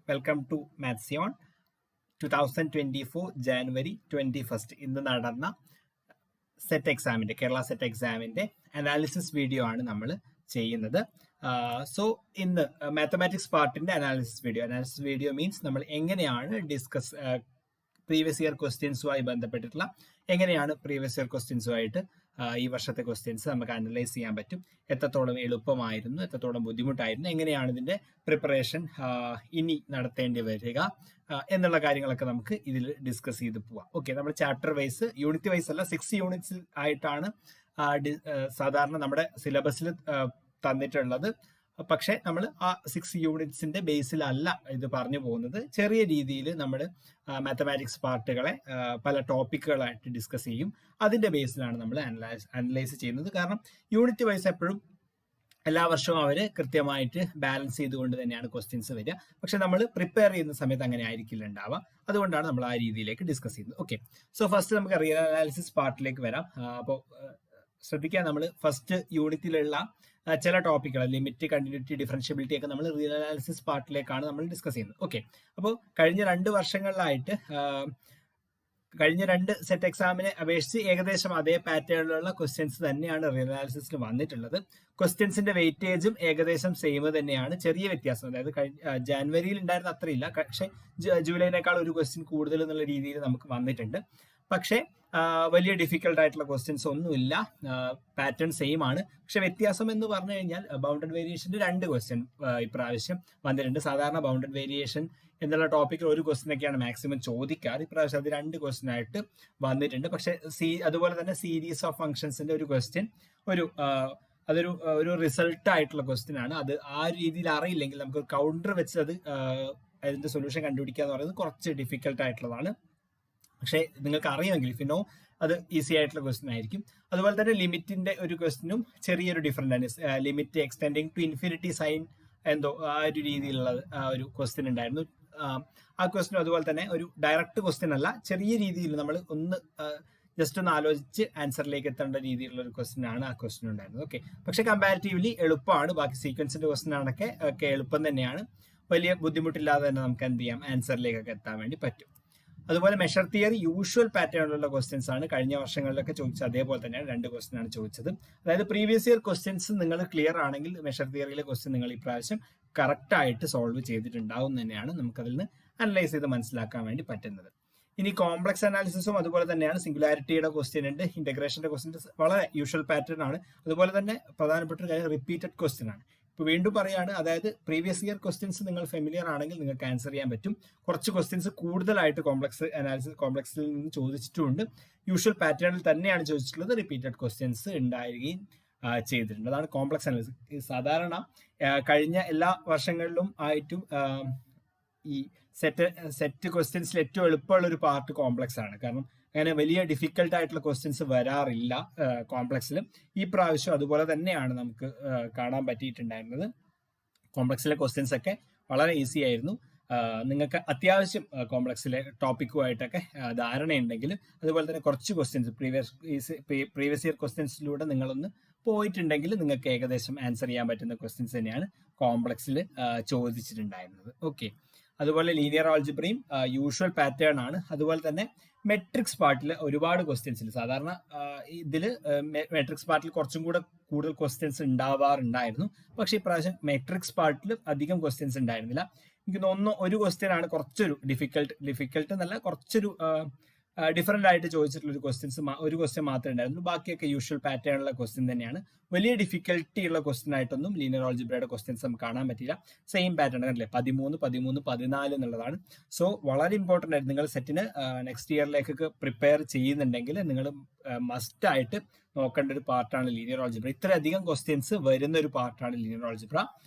Welcome to മാത്സിയോൺ 2024 January 21 ഇന്ന് നടന്ന set എക്സാമിന്റെ കേരള സെറ്റ് എക്സാമിന്റെ അനാലിസിസ് വീഡിയോ ആണ് നമ്മൾ ചെയ്യുന്നത്. സോ ഇന്ന് മാത്തമാറ്റിക്സ് പാർട്ടിന്റെ അനാലിസിസ് വീഡിയോ മീൻസ് നമ്മൾ എങ്ങനെയാണ് പ്രീവിയസ് ഇയർ ക്വസ്റ്റ്യൻസുമായി ബന്ധപ്പെട്ടിട്ടുള്ള എങ്ങനെയാണ് പ്രീവിയസ് ഇയർ ക്വസ്റ്റ്യൻസുമായിട്ട് ഈ വർഷത്തെ ക്വസ്റ്റ്യൻസ് നമുക്ക് അനലൈസ് ചെയ്യാൻ പറ്റും, എത്രത്തോളം എളുപ്പമായിരുന്നു, എത്രത്തോളം ബുദ്ധിമുട്ടായിരുന്നു, എങ്ങനെയാണ് ഇതിന്റെ പ്രിപ്പറേഷൻ ഇനി നടത്തേണ്ടി വരിക എന്നുള്ള കാര്യങ്ങളൊക്കെ നമുക്ക് ഇതിൽ ഡിസ്കസ് ചെയ്ത് പോവാം. ഓക്കെ, നമ്മൾ ചാപ്റ്റർ വൈസ്, യൂണിറ്റ് വൈസ് അല്ല, 6 യൂണിറ്റ്സ് ആയിട്ടാണ് സാധാരണ നമ്മുടെ സിലബസിൽ തന്നിട്ടുള്ളത്. പക്ഷെ നമ്മൾ ആ 6 യൂണിറ്റ്സിന്റെ ബേസിലല്ല ഇത് പറഞ്ഞു പോകുന്നത്. ചെറിയ രീതിയിൽ നമ്മൾ മാത്തമാറ്റിക്സ് പാർട്ടുകളെ പല ടോപ്പിക്കുകളായിട്ട് ഡിസ്കസ് ചെയ്യും. അതിന്റെ ബേസിലാണ് നമ്മൾ അനലൈസ് ചെയ്യുന്നത്. കാരണം യൂണിറ്റ് വൈസ് എപ്പോഴും എല്ലാ വർഷവും അവർ കൃത്യമായിട്ട് ബാലൻസ് ചെയ്തുകൊണ്ട് തന്നെയാണ് ക്വസ്റ്റ്യൻസ് വരിക. പക്ഷെ നമ്മൾ പ്രിപ്പയർ ചെയ്യുന്ന സമയത്ത് അങ്ങനെ ആയിരിക്കില്ല ഉണ്ടാവുക. അതുകൊണ്ടാണ് നമ്മൾ ആ രീതിയിലേക്ക് ഡിസ്കസ് ചെയ്യുന്നത്. ഓക്കെ, സോ ഫസ്റ്റ് നമുക്ക് റിയൽ അനാലിസിസ് പാർട്ടിലേക്ക് വരാം. അപ്പോൾ ശ്രദ്ധിക്കാൻ, നമ്മൾ ഫസ്റ്റ് യൂണിറ്റിലുള്ള ചില ടോപ്പിക്കുകൾ, ലിമിറ്റ്, കണ്ടിന്യൂറ്റി, ഡിഫറൻഷ്യബിലിറ്റി ഒക്കെ നമ്മൾ റിയൽ അനാലിസിസ് പാർട്ടിലേക്കാണ് നമ്മൾ ഡിസ്കസ് ചെയ്യുന്നത്. ഓക്കെ, അപ്പോൾ കഴിഞ്ഞ 2 വർഷങ്ങളിലായിട്ട് കഴിഞ്ഞ 2 സെറ്റ് എക്സാമിനെ അപേക്ഷിച്ച് ഏകദേശം അതേ പാറ്റേണിലുള്ള ക്വസ്റ്റ്യൻസ് തന്നെയാണ് റിയൽ അനാലിസിസിൽ വന്നിട്ടുള്ളത്. ക്വസ്റ്റ്യൻസിന്റെ വെയിറ്റേജും ഏകദേശം സെയിം തന്നെയാണ്, ചെറിയ വ്യത്യാസം. അതായത് ജാനുവരിയിൽ ഉണ്ടായിരുന്ന അത്രയില്ല, പക്ഷെ ജൂലൈനേക്കാൾ ഒരു ക്വസ്റ്റ്യൻ കൂടുതൽ എന്നുള്ള രീതിയിൽ നമുക്ക് വന്നിട്ടുണ്ട്. പക്ഷേ വലിയ ഡിഫിക്കൽട്ട് ആയിട്ടുള്ള ക്വസ്റ്റ്യൻസ് ഒന്നുമില്ല, പാറ്റേൺ സെയിം ആണ്. പക്ഷെ വ്യത്യാസം എന്ന് പറഞ്ഞു കഴിഞ്ഞാൽ ബൗണ്ടഡ് വേരിയേഷന്റെ 2 ക്വസ്റ്റ്യൻ ഇപ്രാവശ്യം വന്നിട്ടുണ്ട്. സാധാരണ ബൗണ്ടഡ് വേരിയേഷൻ എന്നുള്ള ടോപ്പിക്കിൽ ഒരു ക്വസ്റ്റ്യൻ ഒക്കെയാണ് മാക്സിമം ചോദിക്കാറ്. ഇപ്രാവശ്യം അത് 2 ക്വസ്റ്റ്യൻ ആയിട്ട് വന്നിട്ടുണ്ട്. പക്ഷെ അതുപോലെ തന്നെ സീരീസ് ഓഫ് ഫംഗ്ഷൻസിന്റെ ഒരു ക്വസ്റ്റ്യൻ അതൊരു റിസൾട്ട് ആയിട്ടുള്ള ക്വസ്റ്റ്യൻ ആണ്. അത് ആ രീതിയിൽ അറിയില്ലെങ്കിൽ നമുക്ക് കൗണ്ടർ വെച്ച് അതിന്റെ സൊല്യൂഷൻ കണ്ടുപിടിക്കുക എന്ന് പറയുന്നത് കുറച്ച് ഡിഫിക്കൽട്ട് ആയിട്ടുള്ളതാണ്. പക്ഷേ നിങ്ങൾക്ക് അറിയാമെങ്കിൽ ഇഫ് യു നോ, അത് ഈസി ആയിട്ടുള്ള ക്വസ്റ്റ്യൻ ആയിരിക്കും. അതുപോലെ തന്നെ ലിമിറ്റിന്റെ ഒരു ക്വസ്റ്റ്യനും ചെറിയൊരു ഡിഫറൻറ്റ് ആണ്. Limit extending to infinity sine എന്തോ ആ ഒരു രീതിയിലുള്ള ഒരു ക്വസ്റ്റ്യൻ ഉണ്ടായിരുന്നു. ആ ക്വസ്റ്റ്യൻ അതുപോലെ തന്നെ ഒരു ഡയറക്റ്റ് ക്വസ്റ്റ്യൻ അല്ല, ചെറിയ രീതിയിൽ നമ്മൾ ജസ്റ്റ് ഒന്ന് ആലോചിച്ച് ആൻസറിലേക്ക് എത്തേണ്ട രീതിയിലുള്ള ഒരു ക്വസ്റ്റ്യൻ ആണ് ആ ക്വസ്റ്റ്യൻ ഉണ്ടായിരുന്നത്. ഓക്കെ, പക്ഷെ കമ്പാരിറ്റീവ്ലി എളുപ്പമാണ്. ബാക്കി സീക്വൻസിന്റെ ക്വസ്റ്റ്യൻ ആണൊക്കെ എളുപ്പം തന്നെയാണ്. വലിയ ബുദ്ധിമുട്ടില്ലാതെ തന്നെ നമുക്ക് എന്ത് ചെയ്യാം, ആൻസറിലേക്കൊക്കെ എത്താൻ വേണ്ടി പറ്റും. അതുപോലെ മെഷർ തിയറി യൂഷ്വൽ പാറ്റേണിലുള്ള ക്വസ്റ്റ്യൻസ് ആണ്. കഴിഞ്ഞ വർഷങ്ങളിലൊക്കെ ചോദിച്ചത് അതേപോലെ തന്നെയാണ് 2 ക്വസ്റ്റ്യൻ ആണ് ചോദിച്ചത്. അതായത് പ്രീവിയസ് ഇയർ ക്വസ്റ്റ്യൻസ് നിങ്ങൾ ക്ലിയർ ആണെങ്കിൽ മെഷർ തിയറിയിലെ ക്വസ്റ്റ്യൻ നിങ്ങൾ ഇപ്രാവശ്യം കറക്റ്റ് ആയിട്ട് സോൾവ് ചെയ്തിട്ടുണ്ടാവും തന്നെയാണ് നമുക്കതിൽ നിന്ന് അനലൈസ് ചെയ്ത് മനസ്സിലാക്കാൻ വേണ്ടി പറ്റുന്നത്. ഇനി കോംപ്ലക്സ് അനാലിസിസും അതുപോലെ തന്നെയാണ്. സിംഗുലാരിറ്റിയുടെ ക്വസ്റ്റ്യൻ ഉണ്ട്, ഇന്റഗ്രേഷന്റെ ക്വസ്റ്റ്യൻ വളരെ യൂഷ്വൽ പാറ്റേൺ ആണ്. അതുപോലെ തന്നെ പ്രധാനപ്പെട്ട ഒരു കാര്യം റിപ്പീറ്റഡ് ക്വസ്റ്റ്യൻ ആണ്. ഇപ്പൊ വീണ്ടും പറയാണ്, അതായത് പ്രീവിയസ് ഇയർ ക്വസ്റ്റ്യൻസ് നിങ്ങൾ ഫെമിലിയർ ആണെങ്കിൽ നിങ്ങൾക്ക് ആൻസർ ചെയ്യാൻ പറ്റും. കുറച്ച് ക്വസ്റ്റ്യൻസ് കൂടുതലായിട്ട് കോംപ്ലക്സിൽ നിന്ന് ചോദിച്ചിട്ടുമുണ്ട്. യൂഷ്വൽ പാറ്റേണിൽ തന്നെയാണ് ചോദിച്ചിട്ടുള്ളത്. റിപ്പീറ്റഡ് ക്വസ്റ്റ്യൻസ് ഉണ്ടാവുകയും ചെയ്തിട്ടുണ്ട്. അതാണ് കോംപ്ലക്സ് അനാലിസിസ്. സാധാരണ കഴിഞ്ഞ എല്ലാ വർഷങ്ങളിലും ആയിട്ടും ഈ സെറ്റ് ക്വസ്റ്റ്യൻസിൽ ഏറ്റവും എളുപ്പമുള്ള ഒരു പാർട്ട് കോംപ്ലക്സ് ആണ്. കാരണം അങ്ങനെ വലിയ ഡിഫിക്കൽട്ട് ആയിട്ടുള്ള ക്വസ്റ്റ്യൻസ് വരാറില്ല കോംപ്ലക്സിൽ. ഈ പ്രാവശ്യം അതുപോലെ തന്നെയാണ് നമുക്ക് കാണാൻ പറ്റിയിട്ടുണ്ടായിരുന്നത്. കോംപ്ലക്സിലെ ക്വസ്റ്റ്യൻസ് ഒക്കെ വളരെ ഈസി ആയിരുന്നു. നിങ്ങൾക്ക് അത്യാവശ്യം കോംപ്ലക്സിലെ ടോപ്പിക്കുമായിട്ടൊക്കെ ധാരണയുണ്ടെങ്കിൽ, അതുപോലെ തന്നെ കുറച്ച് ക്വസ്റ്റ്യൻസ് പ്രീവിയസ് ഇയർ ക്വസ്റ്റ്യൻസിലൂടെ നിങ്ങളൊന്ന് പോയിട്ടുണ്ടെങ്കിൽ നിങ്ങൾക്ക് ഏകദേശം ആൻസർ ചെയ്യാൻ പറ്റുന്ന ക്വസ്റ്റ്യൻസ് തന്നെയാണ് കോംപ്ലക്സിൽ ചോദിച്ചിട്ടുണ്ടായിരുന്നത്. ഓക്കെ, അതുപോലെ ലീനിയർ ആൾജിബ്രയും യൂഷ്വൽ പാറ്റേൺ ആണ്. അതുപോലെ തന്നെ മെട്രിക്സ് പാർട്ടിൽ ഒരുപാട് ക്വസ്റ്റ്യൻസിൽ, സാധാരണ ഇതിൽ മെട്രിക്സ് പാർട്ടിൽ കുറച്ചും കൂടെ കൂടുതൽ ക്വസ്റ്റ്യൻസ് ഉണ്ടാവാറുണ്ടായിരുന്നു. പക്ഷെ ഇപ്രാവശ്യം മെട്രിക്സ് പാർട്ടിൽ അധികം ക്വസ്റ്റ്യൻസ് ഉണ്ടായിരുന്നില്ല. എനിക്ക് തോന്നുന്നു ഒരു ക്വസ്റ്റ്യൻ ആണ് കുറച്ചൊരു ഡിഫിക്കൽട്ട് എന്നല്ല, കുറച്ചൊരു ഡിഫറെന്റ് ആയിട്ട് ചോദിച്ചിട്ടുള്ള ഒരു ക്വസ്റ്റ്യൻ മാത്രമേ ഉണ്ടായിരുന്നു. ബാക്കിയൊക്കെ യൂഷ്വൽ പാറ്റേണുള്ള ക്വസ്റ്റ്യൻ തന്നെയാണ്. വലിയ ഡിഫിക്കൽട്ടി ഉള്ള ക്വസ്റ്റ്യൻ ആയിട്ടൊന്നും ലീനിയർ ആൾജിബ്രയുടെ ക്വസ്റ്റ്യൻസ് നമുക്ക് കാണാൻ പറ്റില്ല. സെയിം പാറ്റേൺ അല്ലേ, 13, 13, 14 എന്നുള്ളതാണ്. സോ വളരെ ഇമ്പോർട്ടന്റ് ആയിട്ട് നിങ്ങൾ സെറ്റിന് നെക്സ്റ്റ് ഇയറിലേക്കൊക്കെ പ്രിപ്പയർ ചെയ്യുന്നുണ്ടെങ്കിൽ നിങ്ങൾ മസ്റ്റ് ആയിട്ട് നോക്കേണ്ട ഒരു പാർട്ടാണ് ലീനിയർ ആൾജിബ്ര. ഇത്രയധികം ക്വസ്റ്റ്യൻസ് വരുന്ന ഒരു പാർട്ടാണ് ലീനിയർ ആൾജിബ്ര.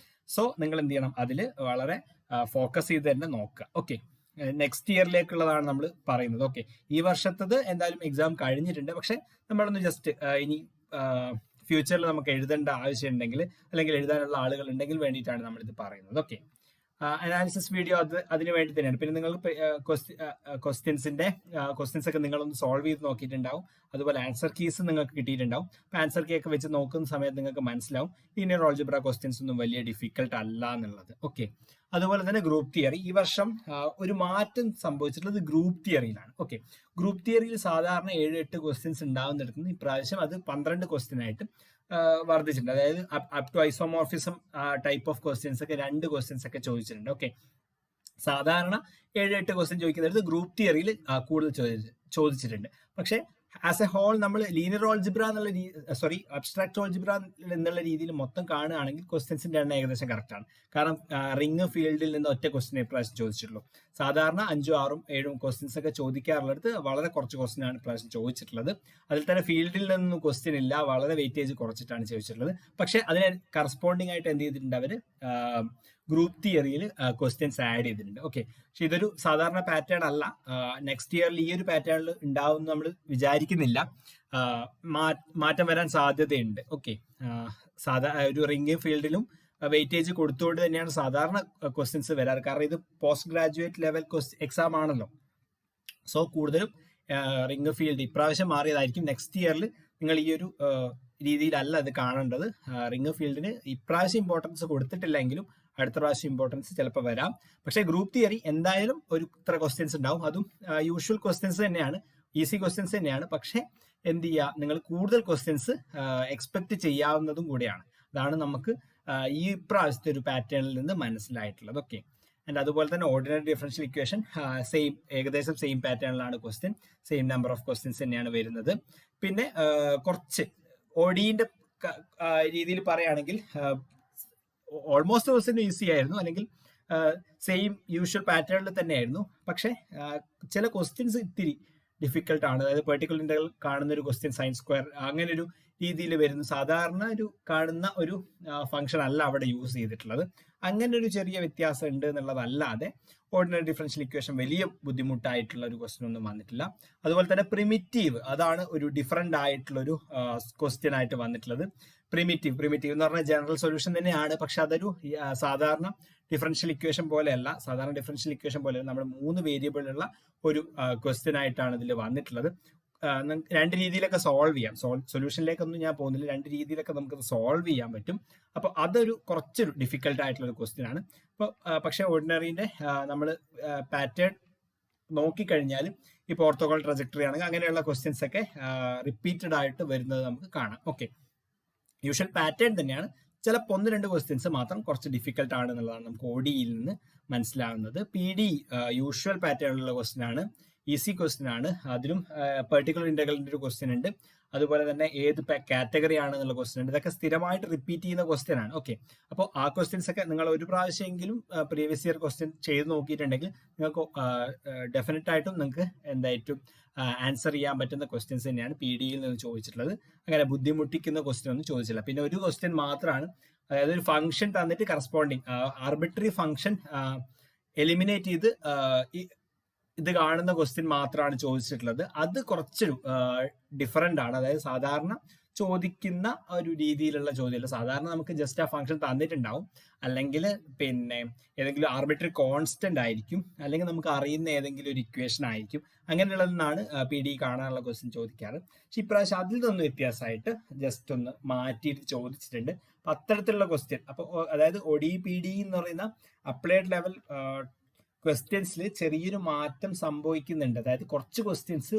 സോ നിങ്ങൾ എന്ത് ചെയ്യണം, അതിൽ വളരെ ഫോക്കസ് ചെയ്ത് തന്നെ നോക്കുക. ഓക്കെ, നെക്സ്റ്റ് ഇയറിലേക്കുള്ളതാണ് നമ്മൾ പറയുന്നത്. ഓക്കെ, ഈ വർഷത്തത് എന്തായാലും എക്സാം കഴിഞ്ഞിട്ടുണ്ട്. പക്ഷെ നമ്മളൊന്ന് ജസ്റ്റ് ഇനി ഫ്യൂച്ചറിൽ നമുക്ക് എഴുതേണ്ട ആവശ്യമുണ്ടെങ്കിൽ, അല്ലെങ്കിൽ എഴുതാനുള്ള ആളുകൾ ഉണ്ടെങ്കിൽ വേണ്ടിയിട്ടാണ് നമ്മളിത് പറയുന്നത്. ഓക്കെ, അനാലിസിസ് വീഡിയോ അതിന് വേണ്ടി തന്നെയാണ്. പിന്നെ നിങ്ങൾ ക്വസ്റ്റ്യൻസ് ഒക്കെ നിങ്ങളൊന്ന് സോൾവ് ചെയ്ത് നോക്കിയിട്ടുണ്ടാവും. അതുപോലെ ആൻസർ കീസ് നിങ്ങൾക്ക് കിട്ടിയിട്ടുണ്ടാവും. അപ്പോൾ ആൻസർ കീ ഒക്കെ വെച്ച് നോക്കുന്ന സമയത്ത് നിങ്ങൾക്ക് മനസ്സിലാവും ലീനിയർ ഓൾജിബ്ര ക്വസ്റ്റ്യൻസ് ഒന്നും വലിയ ഡിഫിക്കൽട്ട് അല്ല എന്നുള്ളത്. ഓക്കെ, അതുപോലെ തന്നെ ഗ്രൂപ്പ് തിയറി ഈ വർഷം ഒരു മാറ്റം സംഭവിച്ചിട്ടുള്ളത് ഗ്രൂപ്പ് തിയറിയിലാണ്. ഓക്കെ, ഗ്രൂപ്പ് തിയറിയിൽ സാധാരണ 7-8 ക്വസ്റ്റ്യൻസ് ഉണ്ടാവുന്നിടത്തുനിന്ന് ഇപ്രാവശ്യം അത് 12 ക്വസ്റ്റ്യൻ ആയിട്ട് വർദ്ധിച്ചിട്ടുണ്ട്. അതായത് up to isomorphism type of questions ഒക്കെ 2 ക്വസ്റ്റ്യൻസ് ഒക്കെ ചോദിച്ചിട്ടുണ്ട്. ഓക്കെ, സാധാരണ 7-8 ക്വസ്റ്റ്യൻ ചോദിക്കുന്നത് ഗ്രൂപ്പ് തിയറിയിൽ കൂടുതൽ ചോദിച്ചിട്ടുണ്ട്. പക്ഷേ ആസ് എ ഹോൾ നമ്മൾ ലീനിയർ ഓൾജിബ്ര എന്നുള്ള അബ്സ്ട്രാക്ട് ഓൾജിബ്ര എന്നുള്ള രീതിയിൽ മൊത്തം കാണുകയാണെങ്കിൽ ക്വസ്റ്റ്യൻസിന്റെ എണ്ണം ഏകദേശം കറക്റ്റ് ആണ്. കാരണം റിംഗ് ഫീൽഡിൽ നിന്ന് ഒറ്റ ക്വസ്റ്റ്യൻ ഇപ്രാവശ്യം ചോദിച്ചിട്ടുള്ളൂ. സാധാരണ 5, 6, 7 ക്വസ്റ്റ്യൻസ് ഒക്കെ ചോദിക്കാറുള്ളത് വളരെ കുറച്ച് ക്വസ്റ്റ്യൻ ആണ് ഇപ്രാവശ്യം ചോദിച്ചിട്ടുള്ളത്. അതിൽ തന്നെ ഫീൽഡിൽ നിന്നും ക്വസ്റ്റ്യൻ ഇല്ല, വളരെ വെയിറ്റേജ് കുറച്ചിട്ടാണ് ചോദിച്ചിട്ടുള്ളത്. പക്ഷെ അതിന് കറസ്പോണ്ടിങ് ആയിട്ട് എന്ത് ചെയ്തിട്ടുണ്ട് അവർ ഗ്രൂപ്പ് തിയറിയിൽ ക്വസ്റ്റ്യൻസ് ആഡ് ചെയ്തിട്ടുണ്ട്. ഓക്കെ, പക്ഷെ ഇതൊരു സാധാരണ പാറ്റേൺ അല്ല. നെക്സ്റ്റ് ഇയറിൽ ഈ ഒരു പാറ്റേണിൽ ഉണ്ടാവും നമ്മൾ വിചാരിക്കുന്നില്ല. മാറ്റം വരാൻ സാധ്യതയുണ്ട്. ഓക്കെ, ഒരു റിംഗ് ഫീൽഡിലും വെയിറ്റേജ് കൊടുത്തുകൊണ്ട് തന്നെയാണ് സാധാരണ ക്വസ്റ്റ്യൻസ് വരാറ്. കാരണം ഇത് പോസ്റ്റ് ഗ്രാജുവേറ്റ് ലെവൽ എക്സാം ആണല്ലോ. സോ കൂടുതലും റിംഗ് ഫീൽഡ് ഇപ്രാവശ്യം മാറിയതായിരിക്കും. നെക്സ്റ്റ് ഇയറിൽ നിങ്ങൾ ഈ ഒരു രീതിയിലല്ല അത് കാണേണ്ടത്. റിംഗ് ഫീൽഡിന് ഇപ്രാവശ്യം ഇമ്പോർട്ടൻസ് കൊടുത്തിട്ടില്ലെങ്കിലും അടുത്ത പ്രാവശ്യം ഇമ്പോർട്ടൻസ് ചിലപ്പോൾ വരാം. പക്ഷേ ഗ്രൂപ്പ് തിയറി എന്തായാലും ഒരു ഇത്ര ക്വസ്റ്റ്യൻസ് ഉണ്ടാവും. അതും യൂഷ്വൽ ക്വസ്റ്റ്യൻസ് തന്നെയാണ്, ഈസി ക്വസ്റ്റ്യൻസ് തന്നെയാണ്. പക്ഷേ എന്ത് ചെയ്യുക, നിങ്ങൾ കൂടുതൽ ക്വസ്റ്റ്യൻസ് എക്സ്പെക്ട് ചെയ്യാവുന്നതും കൂടെയാണ്. അതാണ് നമുക്ക് ഈ പ്രാവശ്യത്തെ ഒരു പാറ്റേണിൽ നിന്ന് മനസ്സിലായിട്ടുള്ളത്. ഓക്കെ, ആൻഡ് അതുപോലെ തന്നെ ഓർഡിനറി ഡിഫറൻഷ്യൽ ഇക്വേഷൻ ഏകദേശം സെയിം പാറ്റേണിലാണ് question, same number of questions തന്നെയാണ് വരുന്നത്. പിന്നെ കുറച്ച് ഒഡിന്റെ രീതിയിൽ പറയുകയാണെങ്കിൽ ഓൾമോസ്റ്റ് ക്വസ്റ്റ്യൻ ഈസി ആയിരുന്നു, അല്ലെങ്കിൽ സെയിം യൂഷ്വൽ പാറ്റേണിൽ തന്നെയായിരുന്നു. പക്ഷേ ചില ക്വസ്റ്റ്യൻസ് ഇത്തിരി ഡിഫിക്കൽട്ട് ആണ്. അതായത് പെർട്ടിക്കുലർ ഇന്റഗ്രൽ കാണുന്ന ഒരു ക്വസ്റ്റ്യൻ സൈൻ സ്ക്വയർ അങ്ങനെ ഒരു രീതിയിൽ വരുന്നു. സാധാരണ ഒരു കാണുന്ന ഒരു ഫംഗ്ഷൻ അല്ല അവിടെ യൂസ് ചെയ്തിട്ടുള്ളത്. അങ്ങനെ ഒരു ചെറിയ വ്യത്യാസം ഉണ്ട് എന്നുള്ളതല്ലാതെ ഓർഡിനറി ഡിഫറൻഷ്യൽ ഇക്വേഷൻ വലിയ ബുദ്ധിമുട്ടായിട്ടുള്ള ഒരു ക്വസ്റ്റ്യൻ ഒന്നും വന്നിട്ടില്ല. അതുപോലെ തന്നെ പ്രിമിറ്റീവ്, അതാണ് ഒരു ഡിഫറെന്റ് ആയിട്ടുള്ള ഒരു ക്വസ്റ്റ്യൻ ആയിട്ട് വന്നിട്ടുള്ളത്. പ്രിമിറ്റീവ് എന്ന് പറഞ്ഞാൽ ജനറൽ സൊല്യൂഷൻ തന്നെയാണ്, പക്ഷെ അതൊരു സാധാരണ ഡിഫറൻഷ്യൽ ഇക്വേഷൻ പോലെയല്ല. സാധാരണ ഡിഫറൻഷ്യൽ ഇക്വേഷൻ പോലെ നമ്മൾ 3 വേരിയബിളുള്ള ഒരു ക്വസ്റ്റ്യൻ ആയിട്ടാണ് ഇതിൽ വന്നിട്ടുള്ളത്. 2 രീതിയിലൊക്കെ സോൾവ് ചെയ്യാം. സൊല്യൂഷനിലേക്കൊന്നും ഞാൻ പോകുന്നില്ല, 2 രീതിയിലൊക്കെ നമുക്കത് സോൾവ് ചെയ്യാൻ പറ്റും. അപ്പോൾ അതൊരു കുറച്ചൊരു ഡിഫിക്കൽട്ട് ആയിട്ടുള്ള ഒരു ക്വസ്റ്റ്യൻ ആണ്. അപ്പോൾ പക്ഷേ ഓർഡിനറിന്റെ നമ്മൾ പാറ്റേൺ നോക്കിക്കഴിഞ്ഞാൽ ഇപ്പോൾ ഓർത്തോഗോണൽ ട്രജക്ടറി ആണെങ്കിൽ അങ്ങനെയുള്ള ക്വസ്റ്റ്യൻസ് ഒക്കെ റിപ്പീറ്റഡ് ആയിട്ട് വരുന്നത് നമുക്ക് കാണാം. ഓക്കെ, യൂഷ്വൽ പാറ്റേൺ തന്നെയാണ്. ചിലപ്പോൾ 1-2 ക്വസ്റ്റ്യൻസ് മാത്രം കുറച്ച് ഡിഫിക്കൽട്ട് ആണ് എന്നുള്ളതാണ് നമുക്ക് ODEയിൽ നിന്ന് മനസ്സിലാവുന്നത്. PD യൂഷ്വൽ പാറ്റേണിലുള്ള ക്വസ്റ്റ്യൻ ആണ്, ഈസി ക്വസ്റ്റ്യൻ ആണ്. അതിലും പെർട്ടിക്കുലർ ഇന്റഗ്രലിന്റെ ഒരു ക്വസ്റ്റ്യൻ ഉണ്ട്. അതുപോലെ തന്നെ ഏത് കാറ്റഗറി ആണെന്നുള്ള ക്വസ്റ്റ്യൻ ഉണ്ട്. ഇതൊക്കെ സ്ഥിരമായിട്ട് റിപ്പീറ്റ് ചെയ്യുന്ന ക്വസ്റ്റ്യൻ ആണ്. ഓക്കെ, അപ്പോൾ ആ ക്വസ്റ്റ്യൻസ് ഒക്കെ നിങ്ങൾ ഒരു പ്രാവശ്യമെങ്കിലും പ്രീവിയസ് ഇയർ ക്വസ്റ്റ്യൻ ചെയ്ത് നോക്കിയിട്ടുണ്ടെങ്കിൽ നിങ്ങൾക്ക് ഡെഫിനറ്റ് ആയിട്ടും നിങ്ങൾക്ക് എന്തായിട്ടും ആൻസർ ചെയ്യാൻ പറ്റുന്ന ക്വസ്റ്റ്യൻസ് തന്നെയാണ് PDയിൽ നിന്ന് ചോദിച്ചിട്ടുള്ളത്. അങ്ങനെ ബുദ്ധിമുട്ടിക്കുന്ന ക്വസ്റ്റ്യൻ ഒന്നും ചോദിച്ചില്ല. പിന്നെ ഒരു ക്വസ്റ്റ്യൻ മാത്രമാണ്, അതായത് ഒരു ഫംഗ്ഷൻ തന്നിട്ട് കറസ്പോണ്ടിങ് ആർബിട്രറി ഫംഗ്ഷൻ എലിമിനേറ്റ് ചെയ്ത് ഇത് കാണുന്ന ക്വസ്റ്റ്യൻ മാത്രമാണ് ചോദിച്ചിട്ടുള്ളത്. അത് കുറച്ചൊരു ഡിഫറെന്റ് ആണ്. അതായത് സാധാരണ ചോദിക്കുന്ന ഒരു രീതിയിലുള്ള ചോദ്യമല്ല. സാധാരണ നമുക്ക് ജസ്റ്റ് ആ ഫംഗ്ഷൻ തന്നിട്ടുണ്ടാവും, അല്ലെങ്കിൽ പിന്നെ ഏതെങ്കിലും ആർബിട്രറി കോൺസ്റ്റന്റ് ആയിരിക്കും, അല്ലെങ്കിൽ നമുക്ക് അറിയുന്ന ഏതെങ്കിലും ഒരു ഇക്വേഷൻ ആയിരിക്കും. അങ്ങനെയുള്ളതെന്നാണ് PD കാണാനുള്ള ക്വസ്റ്റ്യൻ ചോദിക്കാറ്. പക്ഷെ ഇപ്രാവശ്യം അതിൽ നിന്നൊന്നും വ്യത്യാസമായിട്ട് ജസ്റ്റ് ഒന്ന് മാറ്റിയിട്ട് ചോദിച്ചിട്ടുണ്ട്. അപ്പൊ അത്തരത്തിലുള്ള ക്വസ്റ്റ്യൻ, അപ്പോൾ അതായത് ODE-PD എന്ന് പറയുന്ന അപ്ലൈഡ് ലെവൽ ക്വസ്റ്റ്യൻസിൽ ചെറിയൊരു മാറ്റം സംഭവിക്കുന്നുണ്ട്. അതായത് കുറച്ച് ക്വസ്റ്റ്യൻസ്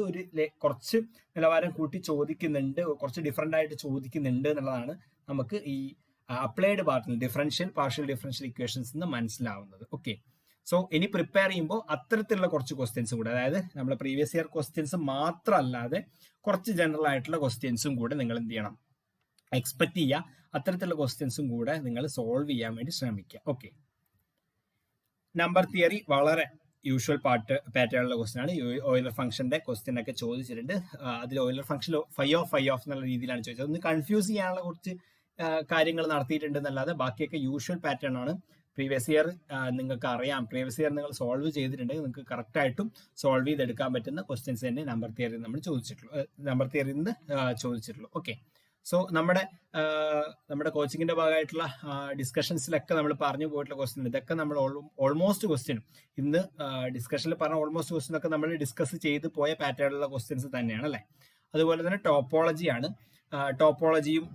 കുറച്ച് നിലവാരം കൂട്ടി ചോദിക്കുന്നുണ്ട്, കുറച്ച് ഡിഫറെന്റ് ആയിട്ട് ചോദിക്കുന്നുണ്ട് എന്നുള്ളതാണ് നമുക്ക് ഈ അപ്ലൈഡ് പാർട്ടിൽ പാർഷ്യൽ ഡിഫറൻഷ്യൽ ഇക്വേഷൻസ് നിന്ന് മനസ്സിലാവുന്നത്. ഓക്കെ, സോ ഇനി പ്രിപ്പയർ ചെയ്യുമ്പോൾ അത്തരത്തിലുള്ള കുറച്ച് ക്വസ്റ്റ്യൻസും കൂടെ, അതായത് നമ്മുടെ പ്രീവിയസ് ഇയർ ക്വസ്റ്റ്യൻസ് മാത്രമല്ലാതെ കുറച്ച് ജനറൽ ആയിട്ടുള്ള ക്വസ്റ്റ്യൻസും കൂടെ നിങ്ങൾ എന്ത് ചെയ്യണം, എക്സ്പെക്ട് ചെയ്യുക. അത്തരത്തിലുള്ള ക്വസ്റ്റ്യൻസും കൂടെ നിങ്ങൾ സോൾവ് ചെയ്യാൻ വേണ്ടി ശ്രമിക്കുക. ഓക്കെ, നമ്പർ തിയറി വളരെ യൂഷ്വൽ പാറ്റേണുള്ള ക്വസ്റ്റ്യൻ ആണ്. ഓയിലർ ഫംഗ്ഷന്റെ ക്വസ്റ്റ്യൻ ഒക്കെ ചോദിച്ചിട്ടുണ്ട്. അതിൽ ഓയിലർ ഫംഗ്ഷൻ ഫൈ ഓഫ് എന്നുള്ള രീതിയിലാണ് ചോദിച്ചത്. ഒന്ന് കൺഫ്യൂസ് ചെയ്യാനുള്ള കുറച്ച് കാര്യങ്ങൾ നടത്തിയിട്ടുണ്ട് എന്നല്ലാതെ ബാക്കിയൊക്കെ യൂഷ്വൽ പാറ്റേൺ ആണ്. പ്രീവിയസ് ഇയർ നിങ്ങൾക്ക് അറിയാം, പ്രീവിയസ് ഇയർ നിങ്ങൾ സോൾവ് ചെയ്തിട്ടുണ്ടെങ്കിൽ നിങ്ങൾക്ക് കറക്റ്റ് ആയിട്ടും സോൾവ് ചെയ്തെടുക്കാൻ പറ്റുന്ന ക്വസ്റ്റ്യൻസ് തന്നെ നമ്പർ തിയറി നമ്മൾ ചോദിച്ചിട്ടുള്ളൂ. ഓക്കെ, സോ നമ്മുടെ കോച്ചിങ്ങിന്റെ ഭാഗമായിട്ടുള്ള ഡിസ്കഷൻസിലൊക്കെ നമ്മൾ പറഞ്ഞു പോയിട്ടുള്ള ക്വസ്റ്റ്യൻ, ഇതൊക്കെ നമ്മൾ ഓൾമോസ്റ്റ് ക്വസ്റ്റ്യനും ഇന്ന് ഡിസ്കഷനിൽ പറഞ്ഞ ഓൾമോസ്റ്റ് ക്വസ്റ്റ്യൻ ഒക്കെ നമ്മൾ ഡിസ്കസ് ചെയ്ത് പോയ പാറ്റേണിലുള്ള ക്വസ്റ്റ്യൻസ് തന്നെയാണ് അല്ലേ. അതുപോലെ തന്നെ ടോപ്പോളജിയാണ്. ടോപ്പോളജിയും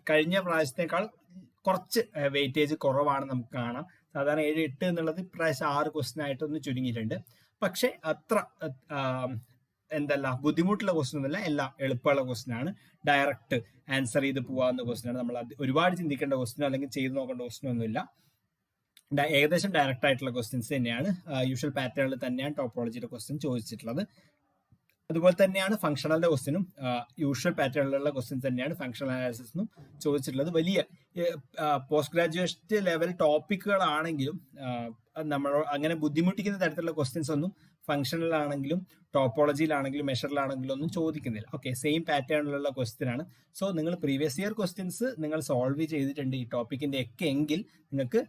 കഴിഞ്ഞ പ്രാവശ്യത്തേക്കാൾ കുറച്ച് വെയിറ്റേജ് കുറവാണ് നമുക്ക് കാണാം. സാധാരണ 7, 8 എന്നുള്ളത് ഇപ്രാവശ്യം 6 ക്വസ്റ്റ്യൻ ആയിട്ടൊന്ന് ചുരുങ്ങിയിട്ടുണ്ട്. പക്ഷെ അത്ര ബുദ്ധിമുട്ടുള്ള ക്വസ്റ്റ്യൻ ഒന്നുമില്ല, എല്ലാം എളുപ്പമുള്ള ക്വസ്റ്റ്യൻ ആണ്. ഡയറക്റ്റ് ആൻസർ ചെയ്ത് പോകാവുന്ന ക്വസ്റ്റ്യൻ ആണ്. നമ്മൾ ഒരുപാട് ചിന്തിക്കേണ്ട ക്വസ്റ്റ്യൻ അല്ലെങ്കിൽ ചെയ്ത് നോക്കേണ്ട ക്വസ്റ്റ്യൻ ഒന്നുമില്ല. ഏകദേശം ഡയറക്റ്റ് ആയിട്ടുള്ള ക്വസ്റ്റ്യൻസ് തന്നെയാണ്, യൂഷ്വൽ പാറ്റേണിൽ തന്നെയാണ് ടോപ്പോളജിയുടെ ക്വസ്റ്റ്യൻ ചോദിച്ചിട്ടുള്ളത്. അതുപോലെ തന്നെയാണ് ഫംഗ്ഷണലിന്റെ ക്വസ്റ്റ്യനും യൂഷ്വൽ പാറ്റേണിലുള്ള ക്വസ്റ്റ്യൻസ് തന്നെയാണ് ഫംഗ്ഷണൽ അനാലിസിസിനും ചോദിച്ചിട്ടുള്ളത്. വലിയ പോസ്റ്റ് ഗ്രാജുവേറ്റ് ലെവൽ ടോപ്പിക്കുകളാണെങ്കിലും നമ്മൾ അങ്ങനെ ബുദ്ധിമുട്ടിക്കുന്ന തരത്തിലുള്ള ക്വസ്റ്റ്യൻസ് ഒന്നും ഫംഗ്ഷനിലാണെങ്കിലും ടോപ്പോളജിയിലാണെങ്കിലും മെഷറിലാണെങ്കിലും ഒന്നും ചോദിക്കുന്നില്ല. ഓക്കെ, സെയിം പാറ്റേണിലുള്ള ക്വസ്റ്റ്യൻ ആണ്. സോ നിങ്ങൾ പ്രീവിയസ് ഇയർ ക്വസ്റ്റ്യൻസ് നിങ്ങൾ സോൾവ് ചെയ്തിട്ടുണ്ട് ഈ ടോപ്പിക്കിന്റെ ഒക്കെ എങ്കിൽ നിങ്ങൾക്ക്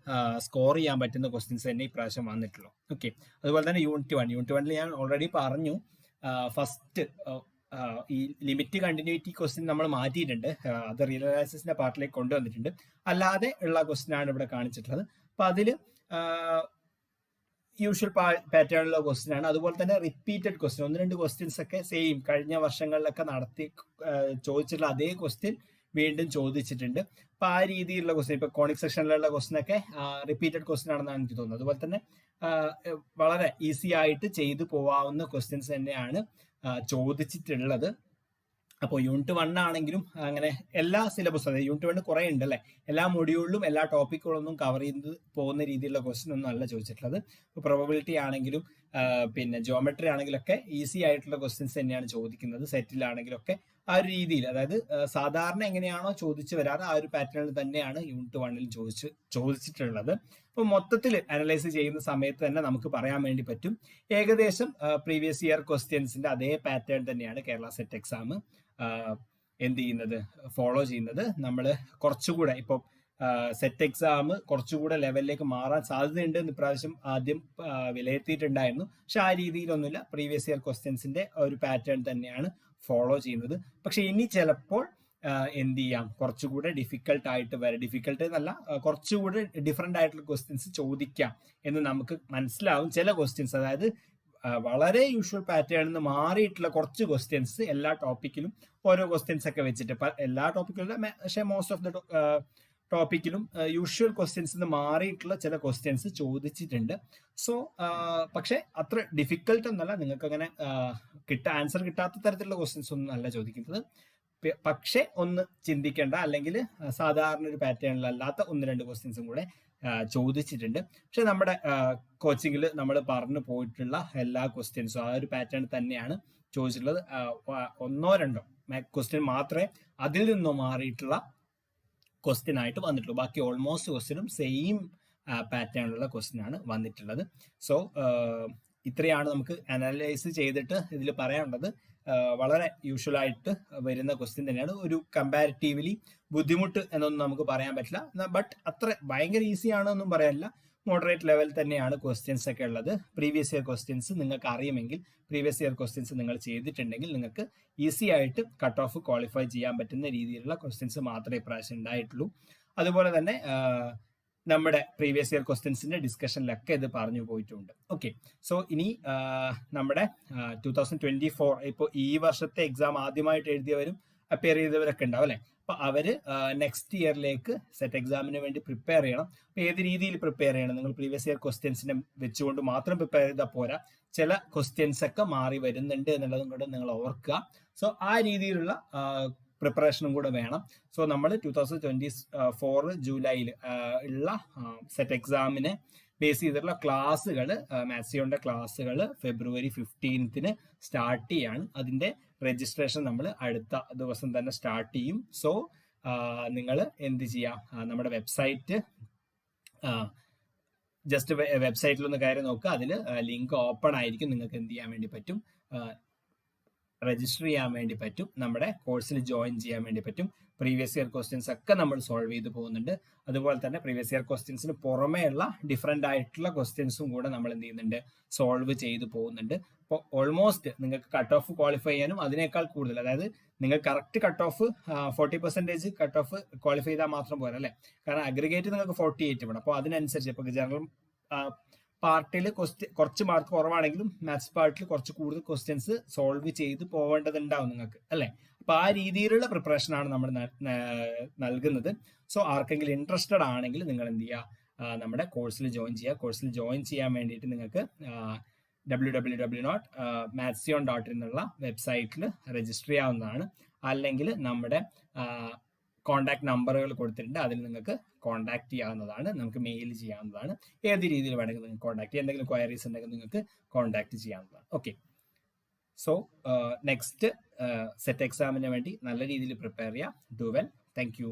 സ്കോർ ചെയ്യാൻ പറ്റുന്ന ക്വസ്റ്റ്യൻസ് തന്നെ ഇപ്രാവശ്യം വന്നിട്ടുള്ളൂ. ഓക്കെ, അതുപോലെ തന്നെ യൂണിറ്റ് 1 ഞാൻ ഓൾറെഡി പറഞ്ഞു. ഫസ്റ്റ് ഈ ലിമിറ്റ് കണ്ടിന്യൂറ്റി ക്വസ്റ്റ്യൻ നമ്മൾ മാറ്റിയിട്ടുണ്ട്, അത് റിയൽ അനാലിസിസിന്റെ പാർട്ടിലേക്ക് കൊണ്ടുവന്നിട്ടുണ്ട്. അല്ലാതെ ഉള്ള ക്വസ്റ്റ്യൻ ആണ് ഇവിടെ കാണിച്ചിട്ടുള്ളത്. അപ്പൊ അതിൽ യൂഷ്വൽ പാറ്റേണിലുള്ള ക്വസ്റ്റ്യൻ ആണ്. അതുപോലെ തന്നെ റിപ്പീറ്റഡ് ക്വസ്റ്റ്യൻ 1-2 ക്വസ്റ്റ്യൻസ് ഒക്കെ സെയിം കഴിഞ്ഞ വർഷങ്ങളിലൊക്കെ ചോദിച്ചിട്ടുള്ള അതേ ക്വസ്റ്റ്യൻ വീണ്ടും ചോദിച്ചിട്ടുണ്ട്. അപ്പൊ ആ രീതിയിലുള്ള ക്വസ്റ്റ്യൻ, ഇപ്പൊ കോണിക് സെക്ഷനിലുള്ള ക്വസ്റ്റ്യൻ ഒക്കെ റിപ്പീറ്റഡ് ക്വസ്റ്റ്യൻ ആണെന്നാണ് എനിക്ക് തോന്നുന്നത്. അതുപോലെ തന്നെ വളരെ ഈസി ആയിട്ട് ചെയ്തു പോവാവുന്ന ക്വസ്റ്റ്യൻസ് തന്നെയാണ് ചോദിച്ചിട്ടുള്ളത്. അപ്പോൾ യൂണിറ്റ് 1 ആണെങ്കിലും അങ്ങനെ എല്ലാ സിലബസും, അതായത് യൂണിറ്റ് 1 കുറെ ഉണ്ട് അല്ലെ, എല്ലാ മൊഡ്യൂളിലും എല്ലാ ടോപ്പിക്കുകളൊന്നും കവർ ചെയ്ത് പോകുന്ന രീതിയിലുള്ള ക്വസ്റ്റ്യൻ ഒന്നും അല്ല ചോദിച്ചിട്ടുള്ളത്. ഇപ്പോൾ പ്രോബബിലിറ്റി ആണെങ്കിലും പിന്നെ ജിയോമെട്രി ആണെങ്കിലും ഒക്കെ ഈസി ആയിട്ടുള്ള ക്വസ്റ്റ്യൻസ് തന്നെയാണ് ചോദിക്കുന്നത്. സെറ്റിലാണെങ്കിലും ഒക്കെ ആ ഒരു രീതിയിൽ, അതായത് സാധാരണ എങ്ങനെയാണോ ചോദിച്ചു വരാറ് ആ ഒരു പാറ്റേണിൽ തന്നെയാണ് യൂണിറ്റ് 1 ചോദിച്ചിട്ടുള്ളത്. അപ്പോൾ മൊത്തത്തിൽ അനലൈസ് ചെയ്യുന്ന സമയത്ത് തന്നെ നമുക്ക് പറയാൻ വേണ്ടി പറ്റും ഏകദേശം പ്രീവിയസ് ഇയർ ക്വസ്റ്റ്യൻസിന്റെ അതേ പാറ്റേൺ തന്നെയാണ് കേരള സെറ്റ് എക്സാം ഫോളോ ചെയ്യുന്നത്. നമ്മൾ കുറച്ചുകൂടെ ഇപ്പോൾ സെറ്റ് എക്സാം കുറച്ചുകൂടെ ലെവലിലേക്ക് മാറാൻ സാധ്യതയുണ്ട് എന്ന് ഇപ്രാവശ്യം ആദ്യം വിലയിരുത്തിയിട്ടുണ്ടായിരുന്നു. പക്ഷെ ആ രീതിയിലൊന്നുമില്ല, പ്രീവിയസ് ഇയർ ക്വസ്റ്റ്യൻസിന്റെ ഒരു പാറ്റേൺ തന്നെയാണ് ഫോളോ ചെയ്യുന്നത്. പക്ഷെ ഇനി ചിലപ്പോൾ എന്ത് ചെയ്യാം, കുറച്ചുകൂടെ ഡിഫിക്കൽട്ട് എന്നല്ല, കുറച്ചുകൂടെ ഡിഫറെന്റ് ആയിട്ടുള്ള ക്വസ്റ്റ്യൻസ് ചോദിക്കാം എന്ന് നമുക്ക് മനസ്സിലാവും. ചില ക്വസ്റ്റ്യൻസ്, അതായത് വളരെ യൂഷ്വൽ പാറ്റേണിൽ നിന്ന് മാറിയിട്ടുള്ള കുറച്ച് ക്വസ്റ്റ്യൻസ് എല്ലാ ടോപ്പിക്കിലും ഓരോ ക്വസ്റ്റ്യൻസ് ഒക്കെ വെച്ചിട്ട്, എല്ലാ ടോപ്പിക്കിലും പക്ഷേ മോസ്റ്റ് ഓഫ് ദ ടോപ്പിക്കിലും യൂഷ്വൽ ക്വസ്റ്റ്യൻസിൽ നിന്ന് മാറിയിട്ടുള്ള ചില ക്വസ്റ്റ്യൻസ് ചോദിച്ചിട്ടുണ്ട്. സോ പക്ഷെ അത്ര ഡിഫിക്കൽട്ട് ഒന്നല്ല, നിങ്ങൾക്ക് അങ്ങനെ ആൻസർ കിട്ടാത്ത തരത്തിലുള്ള ക്വസ്റ്റ്യൻസ് ഒന്നും അല്ല ചോദിക്കുന്നത്. പക്ഷെ ഒന്ന് ചിന്തിക്കേണ്ട, അല്ലെങ്കിൽ സാധാരണ ഒരു പാറ്റേണിലല്ലാത്ത 1-2 ക്വസ്റ്റ്യൻസും കൂടെ ചോദിച്ചിട്ടുണ്ട്. പക്ഷെ നമ്മുടെ കോച്ചിങ്ങിൽ നമ്മൾ പറഞ്ഞു പോയിട്ടുള്ള എല്ലാ ക്വസ്റ്റ്യൻസും ആ ഒരു പാറ്റേൺ തന്നെയാണ് ചോദിച്ചിട്ടുള്ളത്. 1-2 ക്വസ്റ്റ്യൻ മാത്രമേ അതിൽ നിന്നും മാറിയിട്ടുള്ള ക്വസ്റ്റ്യൻ ആയിട്ട് വന്നിട്ടുള്ളൂ. ബാക്കി ഓൾമോസ്റ്റ് ക്വസ്റ്റ്യനും സെയിം പാറ്റേണിലുള്ള ക്വസ്റ്റ്യൻ ആണ് വന്നിട്ടുള്ളത്. സോ ഇത്രയാണ് നമുക്ക് അനലൈസ് ചെയ്തിട്ട് ഇതിൽ പറയാനുള്ളത്. വളരെ യൂഷ്വൽ ആയിട്ട് വരുന്ന ക്വസ്റ്റ്യൻ തന്നെയാണ്. ഒരു കമ്പാരിറ്റീവ്ലി ബുദ്ധിമുട്ട് എന്നൊന്നും നമുക്ക് പറയാൻ പറ്റില്ല, ബട്ട് അത്ര ഭയങ്കര ഈസി ആണെന്നൊന്നും പറയാനില്ല. മോഡറേറ്റ് ലെവൽ തന്നെയാണ് ക്വസ്റ്റ്യൻസ് ഒക്കെ ഉള്ളത്. പ്രീവിയസ് ഇയർ ക്വസ്റ്റ്യൻസ് നിങ്ങൾക്ക് അറിയുമെങ്കിൽ, പ്രീവിയസ് ഇയർ ക്വസ്റ്റ്യൻസ് നിങ്ങൾ ചെയ്തിട്ടുണ്ടെങ്കിൽ നിങ്ങൾക്ക് ഈസി ആയിട്ട് കട്ട് ഓഫ് ക്വാളിഫൈ ചെയ്യാൻ പറ്റുന്ന രീതിയിലുള്ള ക്വസ്റ്റ്യൻസ് മാത്രമേ ഇപ്രാവശ്യം ഉണ്ടായിട്ടുള്ളൂ. അതുപോലെ തന്നെ നമ്മുടെ പ്രീവിയസ് ഇയർ ക്വസ്റ്റ്യൻസിന്റെ ഡിസ്കഷനിലൊക്കെ ഇത് പറഞ്ഞു പോയിട്ടുണ്ട്. ഓക്കെ, സോ ഇനി നമ്മുടെ 2024 ഇപ്പോൾ ഈ വർഷത്തെ എക്സാം ആദ്യമായിട്ട് എഴുതിയവരും അപ്പിയർ ചെയ്തവരൊക്കെ ഉണ്ടാവും അല്ലെ. അപ്പൊ അവര് നെക്സ്റ്റ് ഇയറിലേക്ക് സെറ്റ് എക്സാമിന് വേണ്ടി പ്രിപ്പയർ ചെയ്യണം. അപ്പൊ ഏത് രീതിയിൽ പ്രിപ്പയർ ചെയ്യണം? നിങ്ങൾ പ്രീവിയസ് ഇയർ ക്വസ്റ്റ്യൻസിനെ വെച്ചുകൊണ്ട് മാത്രം പ്രിപ്പയർ ചെയ്താൽ പോരാ, ചില ക്വസ്റ്റ്യൻസ് ഒക്കെ മാറി വരുന്നുണ്ട് എന്നുള്ളതും കൂടെ നിങ്ങൾ ഓർക്കുക. സോ ആ രീതിയിലുള്ള പ്രിപ്പറേഷനും കൂടെ വേണം. സോ നമ്മൾ 2024 ജൂലൈയിൽ ഉള്ള സെറ്റ് എക്സാമിനെ ബേസ് ചെയ്തിട്ടുള്ള ക്ലാസ്സുകൾ, മാത്സിയോന്റെ ക്ലാസ്സുകൾ ഫെബ്രുവരി 15 സ്റ്റാർട്ട് ചെയ്യാണ്. അതിന്റെ രജിസ്ട്രേഷൻ നമ്മൾ അടുത്ത ദിവസം തന്നെ സ്റ്റാർട്ട് ചെയ്യും. സോ നിങ്ങൾ എന്ത് ചെയ്യാം, നമ്മുടെ വെബ്സൈറ്റ് ജസ്റ്റ് വെബ്സൈറ്റിലൊന്ന് കയറി നോക്കുക. അതിൽ ലിങ്ക് ഓപ്പൺ ആയിരിക്കും. നിങ്ങൾക്ക് എന്ത് ചെയ്യാൻ വേണ്ടി പറ്റും, രജിസ്റ്റർ ചെയ്യാൻ വേണ്ടി പറ്റും, നമ്മുടെ കോഴ്സിൽ ജോയിൻ ചെയ്യാൻ വേണ്ടി പറ്റും. പ്രീവിയസ് ഇയർ ക്വസ്റ്റ്യൻസ് ഒക്കെ നമ്മൾ സോൾവ് ചെയ്ത് പോകുന്നുണ്ട്. അതുപോലെ തന്നെ പ്രീവിയസ് ഇയർ ക്വസ്റ്റ്യൻസിന് പുറമേയുള്ള ഡിഫറെന്റ് ആയിട്ടുള്ള ക്വസ്റ്റ്യൻസും കൂടെ നമ്മൾ എന്ത് ചെയ്യുന്നുണ്ട്, സോൾവ് ചെയ്ത് പോകുന്നുണ്ട്. അപ്പോൾ ഓൾമോസ്റ്റ് നിങ്ങൾക്ക് കട്ട് ഓഫ് ക്വാളിഫൈ ചെയ്യാനും അതിനേക്കാൾ കൂടുതൽ, അതായത് നിങ്ങൾ correct cut off 40% cut off qualify ചെയ്താൽ മാത്രം പോരാ അല്ലേ. കാരണം അഗ്രിഗേറ്റ് നിങ്ങൾക്ക് 48 വേണം. അപ്പോൾ അതിനനുസരിച്ച് ഇപ്പോൾ ജനറൽ പാർട്ടിൽ കുറച്ച് മാർക്ക് കുറവാണെങ്കിലും മാത്സ് പാർട്ടിൽ കുറച്ച് കൂടുതൽ ക്വസ്റ്റ്യൻസ് സോൾവ് ചെയ്ത് പോവേണ്ടതുണ്ടാവും നിങ്ങൾക്ക്, അല്ലേ? അപ്പൊ ആ രീതിയിലുള്ള പ്രിപ്പറേഷൻ ആണ് നമ്മൾ നൽകുന്നത്. സോ ആർക്കെങ്കിലും ഇൻട്രസ്റ്റഡ് ആണെങ്കിൽ നിങ്ങൾ എന്ത് ചെയ്യുക, നമ്മുടെ കോഴ്സിൽ ജോയിൻ ചെയ്യുക. കോഴ്സിൽ ജോയിൻ ചെയ്യാൻ വേണ്ടിയിട്ട് നിങ്ങൾക്ക് www.mathsion.in എന്നുള്ള വെബ്സൈറ്റിൽ രജിസ്റ്റർ ചെയ്യാവുന്നതാണ്. അല്ലെങ്കിൽ നമ്മുടെ കോൺടാക്ട് നമ്പറുകൾ കൊടുത്തിട്ടുണ്ട്, അതിൽ നിങ്ങൾക്ക് കോൺടാക്ട് ചെയ്യാവുന്നതാണ്, നമുക്ക് മെയിൽ ചെയ്യാവുന്നതാണ്. ഏത് രീതിയിൽ വേണമെങ്കിൽ നിങ്ങൾക്ക് കോൺടാക്ട് ചെയ്യാം. എന്തെങ്കിലും ക്വയറീസ് ഉണ്ടെങ്കിൽ നിങ്ങൾക്ക് കോൺടാക്ട് ചെയ്യാവുന്നതാണ്. ഓക്കെ, സോ നെക്സ്റ്റ് സെറ്റ് എക്സാമിന് വേണ്ടി നല്ല രീതിയിൽ പ്രിപ്പയർ ചെയ്യുക. Do well. Thank you.